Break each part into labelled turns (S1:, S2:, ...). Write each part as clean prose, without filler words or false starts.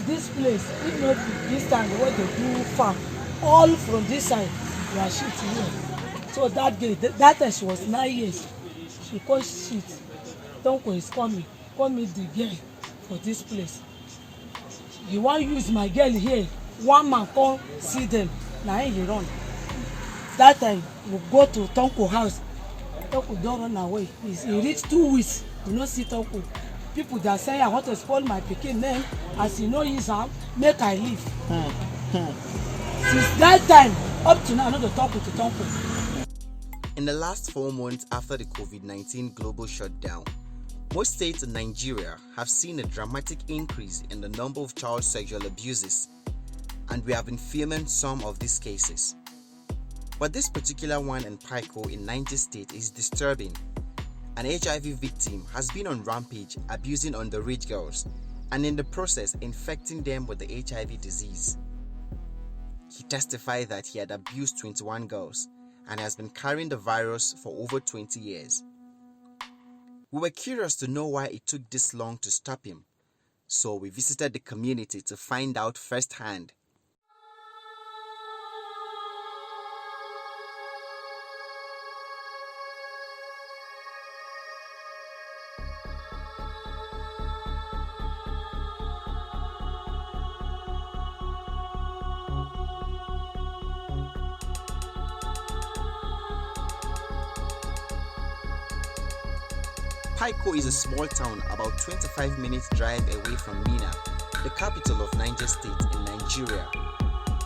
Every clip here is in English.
S1: this place, if not this time the way they do farm, all from this side we are shit here. So that day, that time she was 9 years, she call shit. Tonko is coming, call me the girl for this place. You wan use my girl here, one man come see them, na him he run. That time we go to Tonko house, Tonko don run away. He reach 2 weeks, we no see Tonko. People that say I want to spoil my pikin name, as you know use am, make I leave. Since that time up to now, I no dey talk with Tonko.
S2: In the last 4 months after the COVID-19 global shutdown, most states in Nigeria have seen a dramatic increase in the number of child sexual abuses, and we have been filming some of these cases. But this particular one in Paiko in Niger State is disturbing. An HIV victim has been on rampage abusing underage girls and in the process infecting them with the HIV disease. He testified that he had abused 21 girls and has been carrying the virus for over 20 years. We were curious to know why it took this long to stop him, so we visited the community to find out firsthand. Paiko is a small town about 25 minutes drive away from Minna, the capital of Niger State in Nigeria.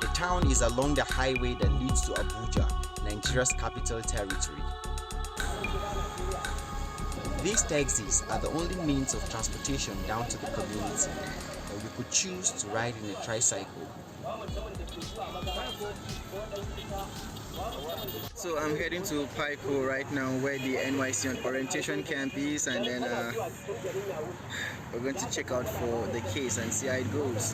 S2: The town is along the highway that leads to Abuja, Nigeria's capital territory. These taxis are the only means of transportation down to the community, or you could choose to ride in a tricycle.
S3: So I'm heading to Paiko right now, where the NYC orientation camp is, and then we're going to check out for the case and see how it goes.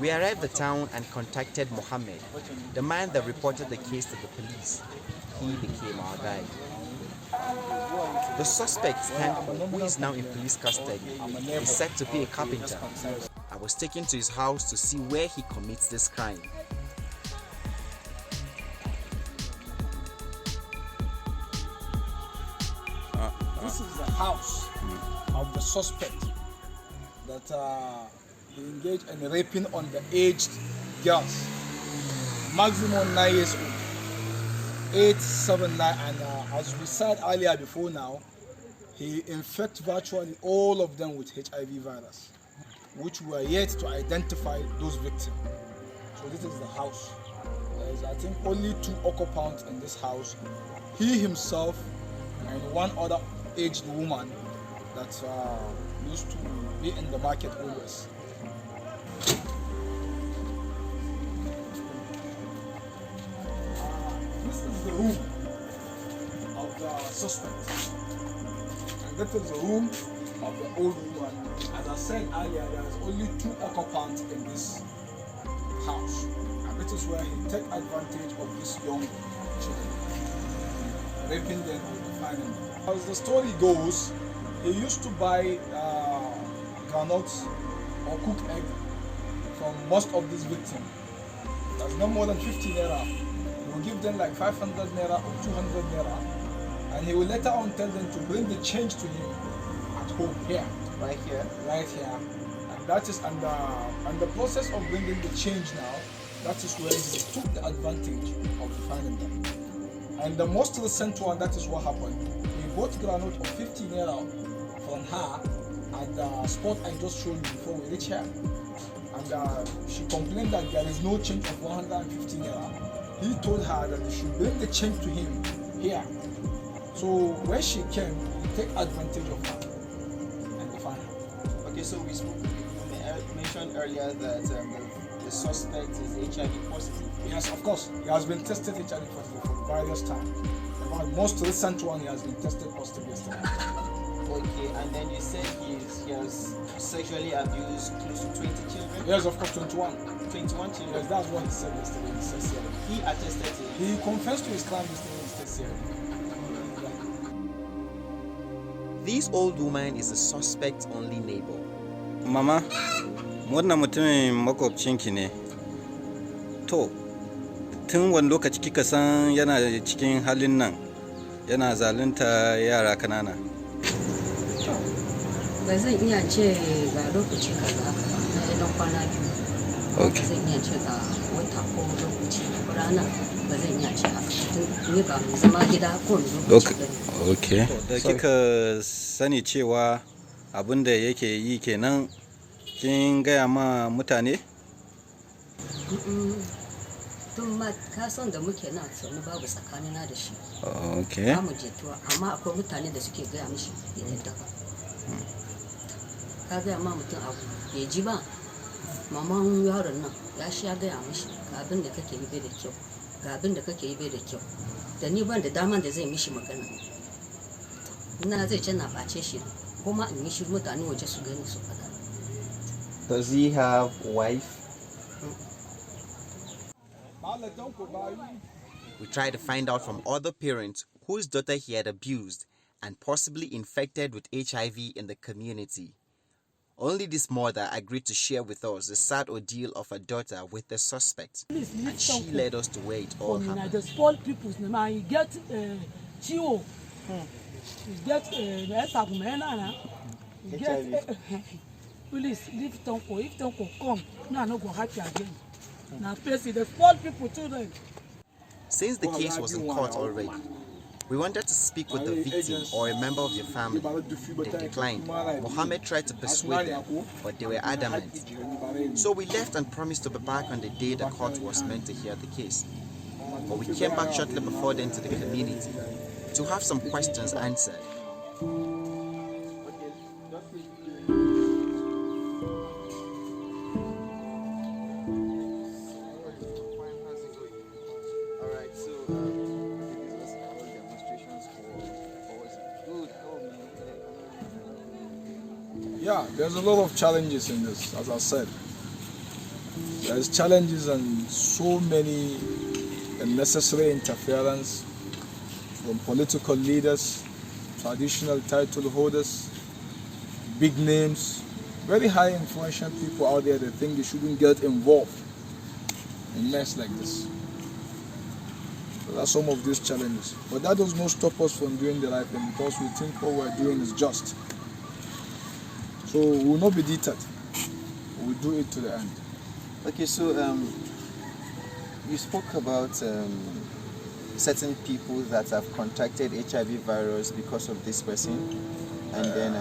S2: We arrived at the town and contacted Mohammed, the man that reported the case to the police. He became our guide. The suspect, who is now in police custody, is said to be a carpenter. I was taken to his house to see where he commits this crime.
S4: This is the house of the suspect that he engaged in raping underage girls, maximum 9 years old, 8, 7, 9, and as we said earlier before now, he infects virtually all of them with HIV virus, which we are yet to identify those victims. So this is the house. There is, I think, only 2 occupants in this house, he himself and one other aged woman that used to be in the market always. This is the room of the suspect, and that is the room of the old woman. As I said earlier, there is only 2 occupants in this house, and this is where he takes advantage of these young children, raping them and confining them. As the story goes, he used to buy granules or cooked egg from most of these victims. That's no more than 50 naira. He will give them like 500 naira or 200 naira, and he will later on tell them to bring the change to him at home here.
S3: Right here?
S4: Right here. And that is, and the process of bringing the change now, that is where he took the advantage of finding them. And the most recent one, that is what happened. He bought granite of 50 naira from her at the spot I just showed you before we reach here. And she complained that there is no change of 150 naira. He told her that she should bring the change to him here. So when she came, he take advantage of her and find her.
S3: Okay, so we mentioned earlier that the suspect is HIV positive.
S4: Yes, of course. He has been tested HIV positive for various times. The most recent one, he has been tested positive yesterday.
S3: Okay, and then you said he has sexually abused close to 20 children?
S4: Yes, of course, 21.
S3: 21 children?
S4: Yes, that's what he said yesterday. He says here.
S3: He attested to it?
S4: He confessed to his crime yesterday. He says here.
S2: This old woman is a suspect's only neighbor.
S5: Mama, wannan mutumin makwabcinki ne. To, tun wani lokaci kika san yana cikin halin nan, yana zalunta yara kanana.
S6: Ba zan iya ce ga lokaci kaza haka ba, na ji dan kwana biyu.
S5: Okay.
S6: Ba zan iya ce ga wata ko lokaci ko rana, ba zan iya ce haka. Ni ba mai zama gida ko lokaci ba.
S5: Okay. Da kika sani cewa abin da yake yi kenan, kin gaya ma mutane?
S6: Tun ma ka san da muke nan sannu babu tsakanina da shi.
S5: Okay.
S6: Ba mu jituwa, amma akwai mutane da suke gaya mishi ya yadda ba. Ka gaya ma mutum abu bai ji ba, maman yaron nan ya sha gaya mishi ga abin da kake yi bai da kyau, ga abin da kake yi bai da kyau. Da ni ban da daman da zai mishi magana. Ina zai ce na ɓace shi, kuma in yi shi mutane waje su gani su faɗa.
S3: Does he have wife?
S2: We tried to find out from other parents whose daughter he had abused and possibly infected with HIV in the community. Only this mother agreed to share with us the sad ordeal of her daughter with the suspect, and she led us to where it all happened.
S1: The spoil people's name, and you get Chiwo, you get you get please leave Tonko. If Tonko come, no, I'm not going to happy again. Now, face it, the spoil people children.
S2: Since the case was in court already, we wanted to speak with the victim or a member of your family. They declined. Mohammed tried to persuade them, but they were adamant. So we left and promised to be back on the day the court was meant to hear the case. But we came back shortly before then to the community to have some questions answered.
S4: Yeah, there's a lot of challenges in this, as I said. There's challenges and so many unnecessary interference from political leaders, traditional title holders, big names, very high influential people out there that think they shouldn't get involved in mess like this. So that's some of these challenges. But that does not stop us from doing the right thing, because we think what we're doing is just. So we will not be deterred. We will do it to the end.
S3: Okay, so you spoke about certain people that have contracted HIV virus because of this person, and then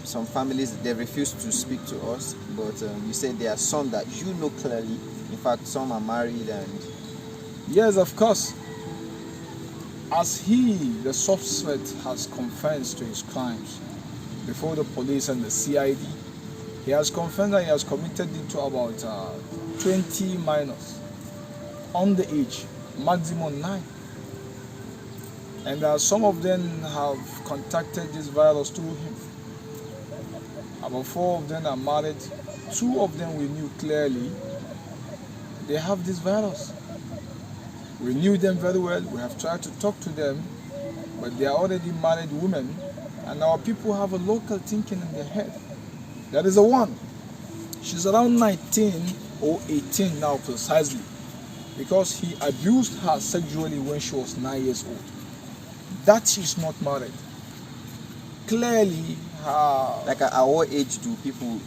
S3: some families, they refuse to speak to us, but you said there are some that you know clearly. In fact, some are married and...
S4: Yes, of course. As he, the suspect, has confessed to his crimes before the police and the CID, he has confessed that he has committed it to about 20 minors, underage, maximum 9. And some of them have contacted this virus through him. About 4 of them are married. 2 of them we knew clearly they have this virus. We knew them very well. We have tried to talk to them, but they are already married women, and our people have a local thinking in their head. There is a one. She's around 19 or 18 now precisely, because he abused her sexually when she was 9 years old. That she's not married. Clearly,
S3: Like at what age do people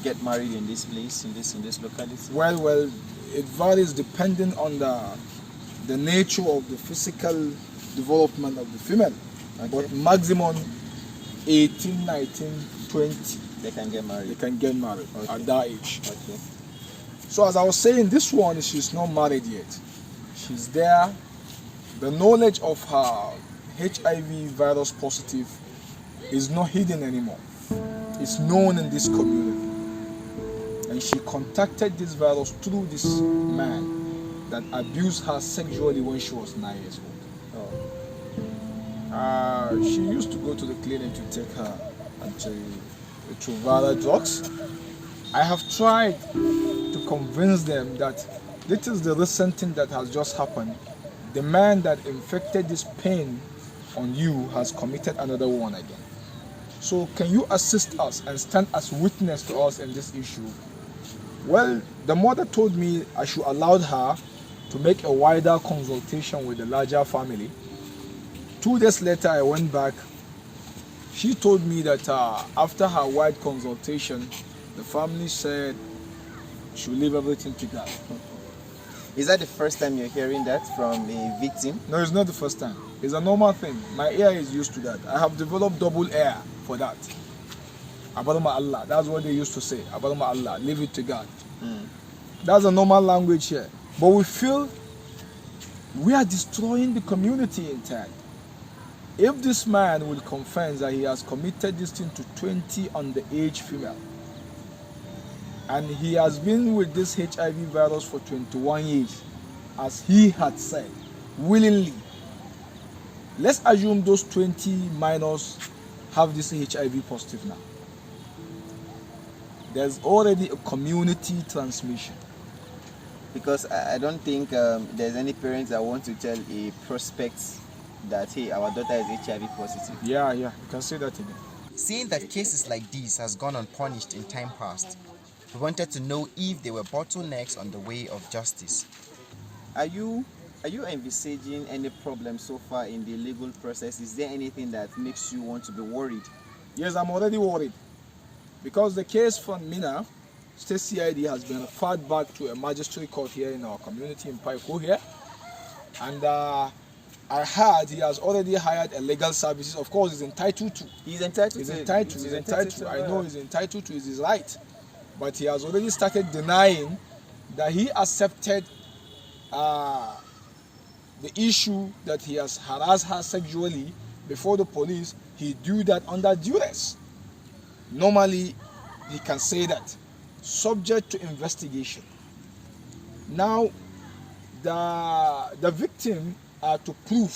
S3: get married in this place, in this locality?
S4: Well, it varies depending on the nature of the physical development of the female.
S3: Okay.
S4: But maximum 18, 19, 20.
S3: They can get married.
S4: They can get married at that age.
S3: Okay.
S4: So as I was saying, this she's not married yet. She's there. The knowledge of HIV virus positive is not hidden anymore. It's known in this community. And she contacted this virus through this man that abused her sexually when she was 9 years old. She used to go to the clinic to take her antiretroviral drugs. I have tried to convince them that this is the recent thing that has just happened. The man that infected this pain on you has committed another one again. So can you assist us and stand as witness to us in this issue? Well, the mother told me I should allow her to make a wider consultation with the larger family. 2 days later, I went back. She told me that after her wide consultation, the family said she will leave everything to God.
S3: Is that the first time you're hearing that from a victim?
S4: No, it's not the first time. It's a normal thing. My ear is used to that. I have developed double ear for that. Abaruma Allah. That's what they used to say. Abaruma Allah. Leave it to God. That's a normal language here. But we feel we are destroying the community entirely. If this man will confess that he has committed this thing to 20 underage female, and he has been with this HIV virus for 21 years, as he had said, willingly, let's assume those 20 minors have this HIV positive now. There's already a community transmission.
S3: Because I don't think there's any parents that want to tell a prospect that, hey, our daughter is HIV positive.
S4: Yeah, you can say that again.
S2: Seeing that cases like these has gone unpunished in time past, we wanted to know if there were bottlenecks on the way of justice.
S3: Are you envisaging any problem so far in the legal process? Is there anything that makes you want to be worried?
S4: Yes, I'm already worried. Because the case from Mina, State CID has been referred back to a magistrate court here in our community in Paiko here. And I heard he has already hired a legal services. Of course, he's entitled to.
S3: He's entitled
S4: He's
S3: to.
S4: entitled to. I know he's entitled to. It's his right. But he has already started denying that he accepted the issue that he has harassed her sexually before the police. He do that under duress. Normally, he can say that, subject to investigation. Now, the victim are to prove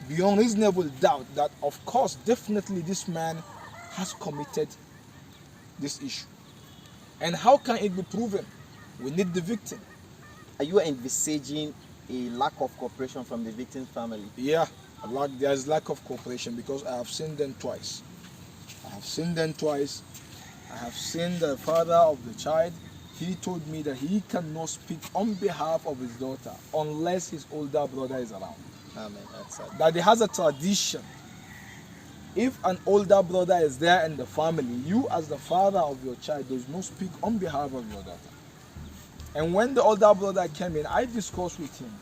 S4: beyond reasonable doubt that, of course, definitely this man has committed this issue. And how can it be proven? We need the victim.
S3: Are you envisaging a lack of cooperation from the victim's family?
S4: Yeah, there's lack of cooperation because I have seen them twice. I have seen the father of the child. He told me that he cannot speak on behalf of his daughter unless his older brother is around.
S3: Amen. That's sad.
S4: That he has a tradition. If an older brother is there in the family, you as the father of your child does not speak on behalf of your daughter. And when the older brother came in, I discussed with him.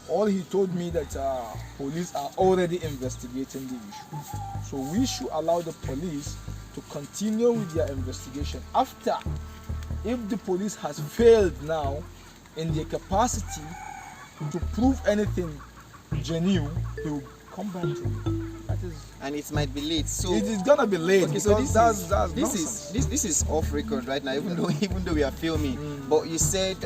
S4: All he told me that police are already investigating the issue. So we should allow the police to continue with their investigation. After, if the police has failed now in their capacity to prove anything genuine, he will come back to you. That is,
S3: And it might be late. So
S4: it is gonna be late.
S3: Okay, so
S4: This
S3: this is off record right now, even though we are filming. But you said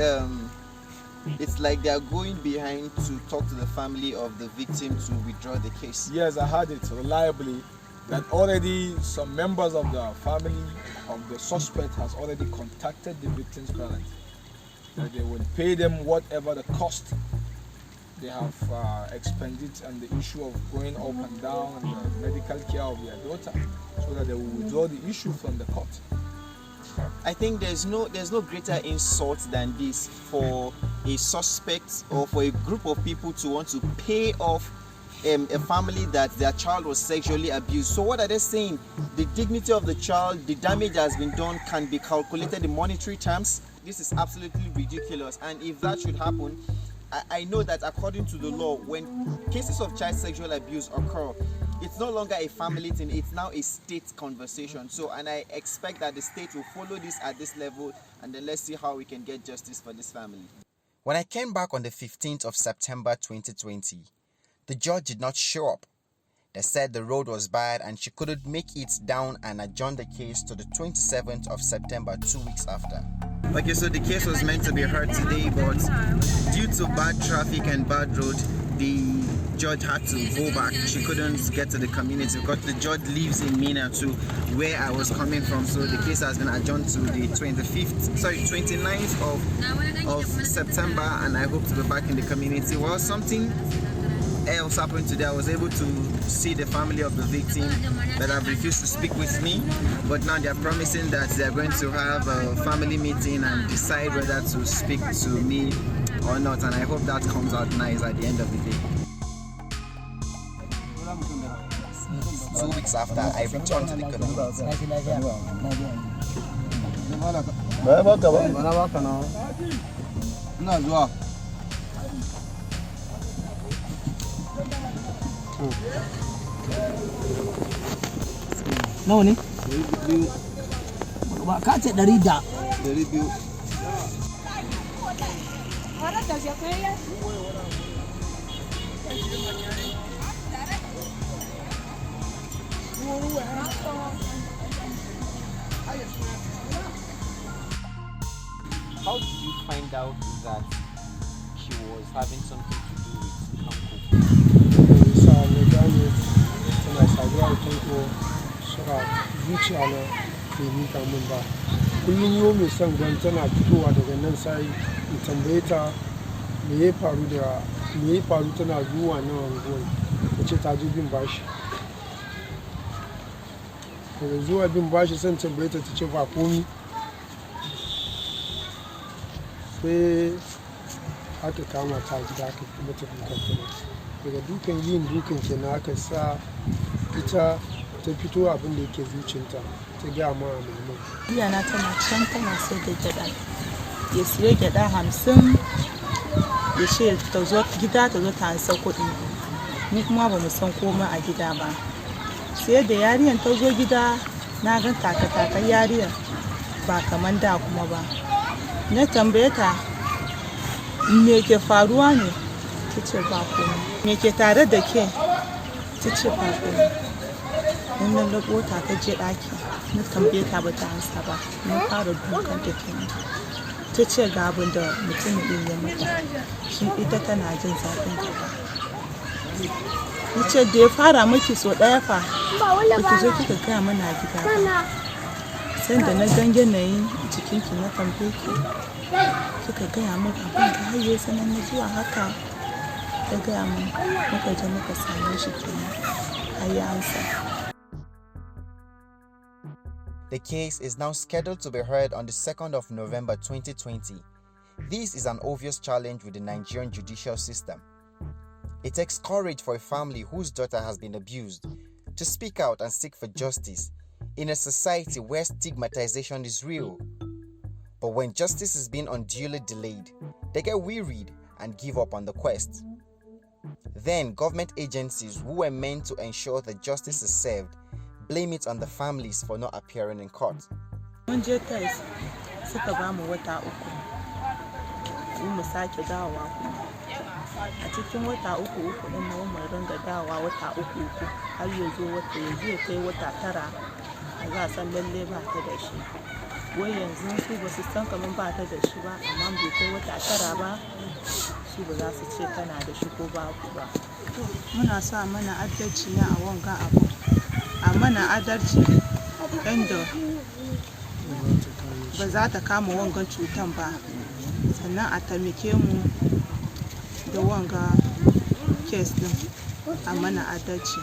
S3: it's like they are going behind to talk to the family of the victim to withdraw the case.
S4: Yes, I heard it reliably that already some members of the family of the suspect has already contacted the victim's parents, that they will pay them whatever the cost they have expended on the issue of going up and down and the medical care of their daughter, so that they will withdraw the issue from the court.
S3: I think there's no greater insult than this for a suspect or for a group of people to want to pay off a family that their child was sexually abused. So what are they saying? The dignity of the child, the damage that has been done can be calculated in monetary terms? This is absolutely ridiculous. And if that should happen, I know that according to the law, when cases of child sexual abuse occur, it's no longer a family thing, it's now a state conversation. So, and I expect that the state will follow this at this level, and then let's see how we can get justice for this family.
S2: When I came back on the 15th of September 2020, The judge did not show up. They said the road was bad and she couldn't make it down and adjourned the case to the 27th of September, 2 weeks after. Okay, so the case was meant to be heard today, but due to bad traffic and bad road, the judge had to go back. She couldn't get to the community because the judge lives in Mina too, where I was coming from. So the case has been adjourned to the 29th of September, and I hope to be back in the community. Well, something else happened today. I was able to see the family of the victim that have refused to speak with me, but now they're promising that they're going to have a family meeting and decide whether to speak to me or not, and I hope that comes out nice at the end of the day. 2 weeks after, I returned to the community.
S1: Nawa ne? Ba ka ce 100.
S2: How did you find out that she was having something to do with Kanko?
S7: Tana saduwa da Kanko suka zuciya na bai mika min ba. Kullum yau mai son gan tana fitowa daga nan sai in tambaye ta me ya faru tana zuwa nan unguwar. Ta ce ta je bin bashi. Daga zuwa bin bashi son tambaye ta ce ba komi. Sai aka kama ta gida aka kuma ta dukan kuma. Daga dukan kenan aka sa ita ta fito abin da yake zuciyarta ta gaya ma mama.
S8: Iyana tana can tana sai da gyada. Ya siya gyada 50 ya ce ta zo gida ta zo ta ansa kuɗi. Ni kuma ba mu san komai a gida ba. Sai da yarinyar ta zo gida na gan taka-takan yarinyar ba kaman da kuma ba. Na tambaye ta me ke faruwa ne? Ta ce ba komai. Me ke tare da ke? Ta ce ba komai. Wannan labota ta je ɗaki. Na tambaye ta ba ta ansa ba. Na fara dukan ta kenan. Ta ce ga abin da mutumin ɗin ya mata. Shi ita tana jin zafin ta ba. Ya ce da ya fara miki so ɗaya fa. Ba ki zo kika gaya mana gida ba. Sai da na gan yanayin jikinki na tambaye ki. Kika gaya min abin da har yayi sananne zuwa haka. Ta gaya min muka je muka same shi kenan. Har ya ansa.
S2: The case is now scheduled to be heard on the 2nd of November 2020. This is an obvious challenge with the Nigerian judicial system. It takes courage for a family whose daughter has been abused to speak out and seek for justice in a society where stigmatization is real. But when justice is being unduly delayed, they get wearied and give up on the quest. Then government agencies who were meant to ensure that justice is served blame it on the families for not appearing in court.
S8: Mun je test suka ba mu wata uku. Mu sake dawowa kuma. A cikin wata uku din nan mun ringa dawowa wata uku har yanzu ya kai wata 9 a za san lalle ba ta da shi. Wai yanzu su ba su san kaman ba ta da shi ba, amma bai kai wata 9 ba su ba za su ce tana da shi ko ba ku ba. Muna sa mana adalci ne a wanga abu. A mana adalci inda ba za ta kama wangan cutan ba, sannan a taimake mu da wanga kes din a mana adalci.